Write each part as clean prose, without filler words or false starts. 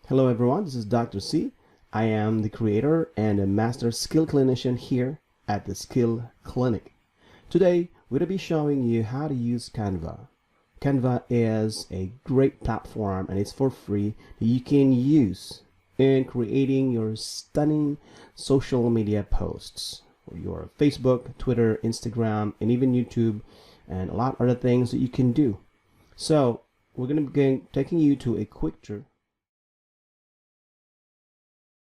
Hello everyone, this is Dr. C. I am the creator and a master skill clinician here at the Skill.Clinic. Today, we're going to be showing you how to use Canva. Canva is a great platform and it's for free that you can use in creating your stunning social media posts for your Facebook, Twitter, Instagram, and even YouTube, and a lot of other things that you can do. So, we're going to begin taking you to a quick tour.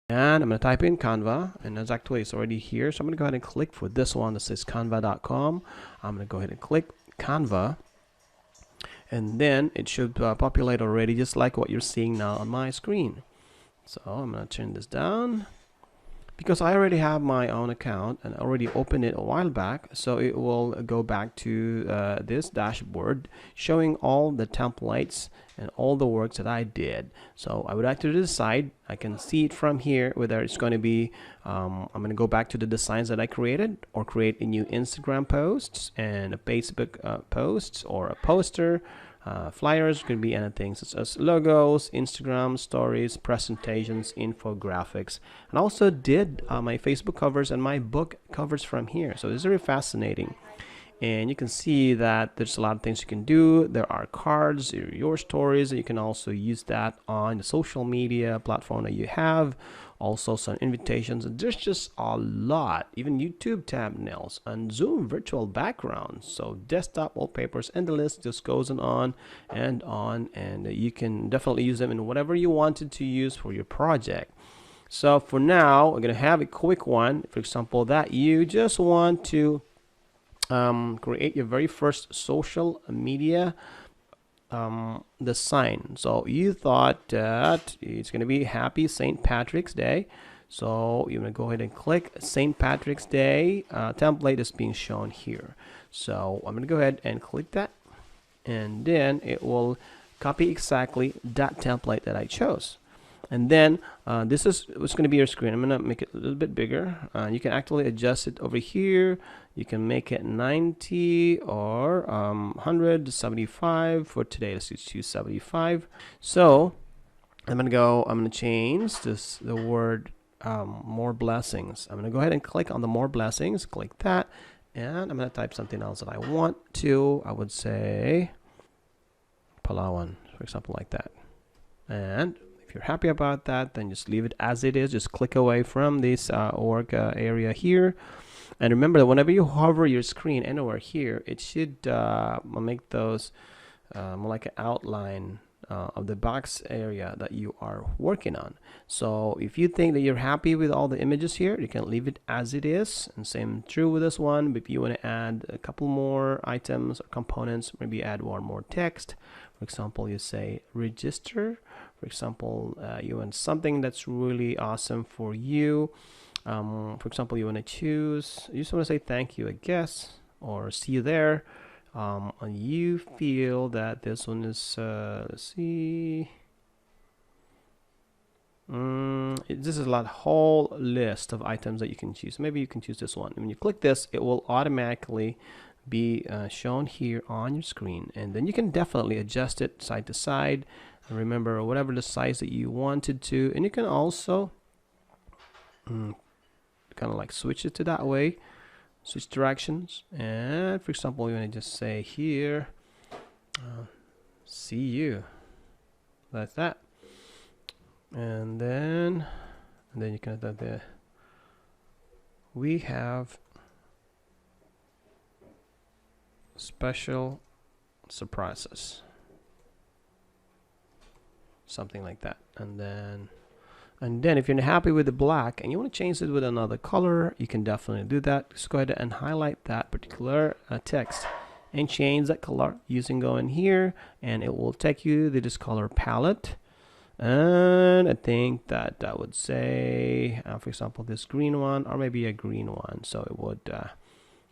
And I'm going to type in Canva, and it's already here. So I'm going to go ahead and click for this one that says canva.com. I'm going to go ahead and click Canva, and then it should populate already, just like what you're seeing now on my screen. So I'm going to turn this down because I already have my own account and already opened it a while back. So it will go back to this dashboard showing all the templates and all the works that I did. So I would like to decide, I can see it from here, whether it's going to be, I'm going to go back to the designs that I created or create a new Instagram posts and a Facebook posts or a poster. Flyers could be anything such as logos, Instagram stories, presentations, infographics, and also did my Facebook covers and my book covers from here. So this is very fascinating, and you can see that there's a lot of things you can do. There are cards, your stories, and you can also use that on the social media platform that you have. Also some invitations, and there's just a lot, even YouTube thumbnails and Zoom virtual backgrounds, so desktop wallpapers, and the list just goes on, and you can definitely use them in whatever you wanted to use for your project. So for now, we're gonna have a quick one, for example, that you just want to create your very first social media design. So you thought that it's going to be happy St. Patrick's Day, so you're going to go ahead and click St. Patrick's Day template is being shown here. So I'm going to go ahead and click that, and then it will copy exactly that template that I chose. And then this is what's going to be your screen. I'm going to make it a little bit bigger. You can actually adjust it over here. You can make it 90 or 175 for today. Let's do 275. So I'm going to change this, the word more blessings. I'm going to go ahead and click on the more blessings, click that, and I'm going to type something else that I want to. I would say Palawan, for example, like that. And if you're happy about that, then just leave it as it is. Just click away from this org area here. And remember that whenever you hover your screen anywhere here, it should make those more like an outline of the box area that you are working on. So if you think that you're happy with all the images here, you can leave it as it is, and same true with this one. But if you want to add a couple more items or components, maybe add one more text. For example, you say register. For example, you want something that's really awesome for you. For example, you want to choose, you just want to say thank you, I guess, or see you there. And you feel that this one is, let's see, this is a whole list of items that you can choose. Maybe you can choose this one. When you click this, it will automatically be shown here on your screen, and then you can definitely adjust it side to side. And remember, whatever the size that you wanted to, and you can also kind of like switch it to that way, switch directions. And for example, you want to just say here see you, like that, and then you can add the we have special surprises, something like that. And then if you're happy with the black and you want to change it with another color, you can definitely do that. Just go ahead and highlight that particular text and change that color using going here, and it will take you to this color palette. And I think that I would say, for example, this green one, or maybe a green one, so it would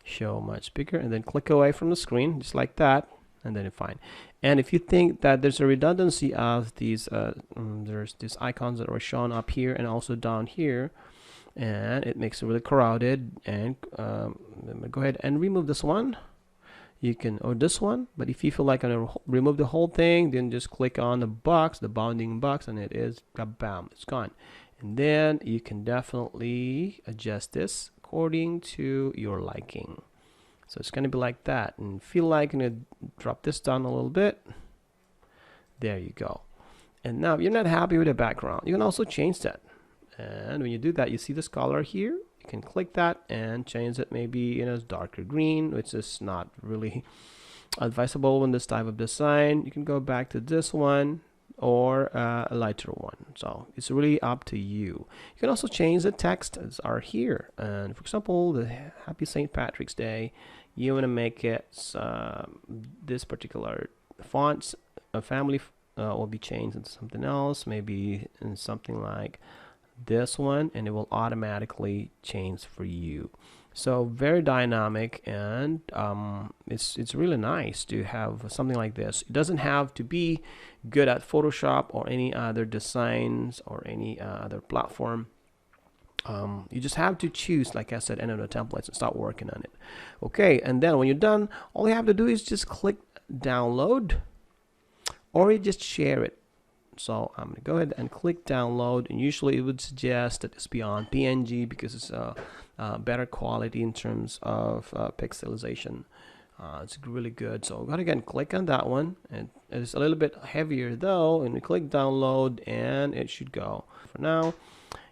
show much bigger. And then click away from the screen, just like that, and then it's fine. And if you think that there's a redundancy of these, there's these icons that are shown up here and also down here, and it makes it really crowded, and go ahead and remove this one. you can, or this one, but if you feel like I'm gonna remove the whole thing, then just click on the box, the bounding box, and it is bam, it's gone. And then you can definitely adjust this according to your liking. So it's going to be like that. And feel like I'm going to drop this down a little bit. There you go. And now if you're not happy with the background, you can also change that. And when you do that, you see this color here. You can click that and change it maybe in a darker green, which is not really advisable in this type of design. You can go back to this one or a lighter one. So it's really up to you. You can also change the text as are here. And for example, the Happy St. Patrick's Day, you want to make it this particular fonts, a family will be changed into something else, maybe in something like this one, and it will automatically change for you. So very dynamic, and it's really nice to have something like this. It doesn't have to be good at Photoshop or any other designs or any other platform. You just have to choose, like I said, any of the templates and start working on it. Okay, and then when you're done, all you have to do is just click download, or you just share it. So I'm going to go ahead and click download, and usually it would suggest that it's beyond PNG because it's better quality in terms of pixelization. It's really good. So I'm going to again click on that one, and it's a little bit heavier though, and we click download and it should go for now.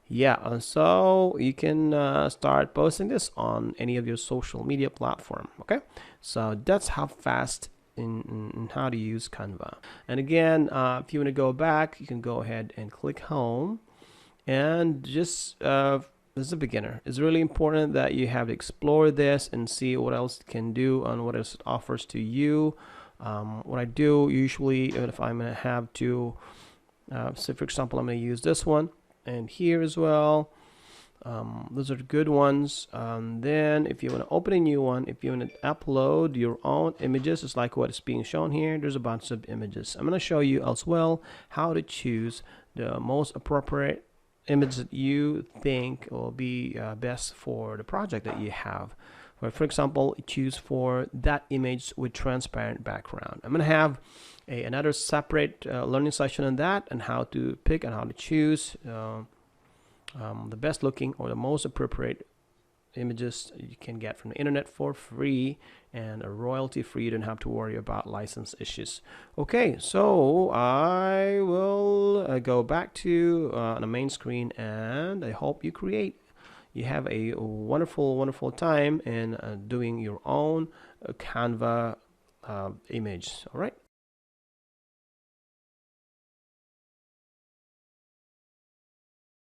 Yeah, so you can start posting this on any of your social media platform. Okay, so that's how fast in how to use Canva. And again, if you want to go back, you can go ahead and click home, and just as a beginner, it's really important that you have to explore this and see what else it can do and what else it offers to you. What I do usually, if I'm going to have to, so for example, I'm going to use this one and here as well. Those are good ones. Then if you want to open a new one, if you want to upload your own images, it's like what is being shown here. There's a bunch of images. I'm going to show you as well how to choose the most appropriate image that you think will be best for the project that you have. For example, choose for that image with transparent background. I'm going to have another separate learning session on that, and how to pick and how to choose the best looking or the most appropriate images you can get from the internet for free and royalty free. You don't have to worry about license issues. Okay, so I will go back to the main screen, and I hope you have a wonderful time in doing your own Canva image. All right.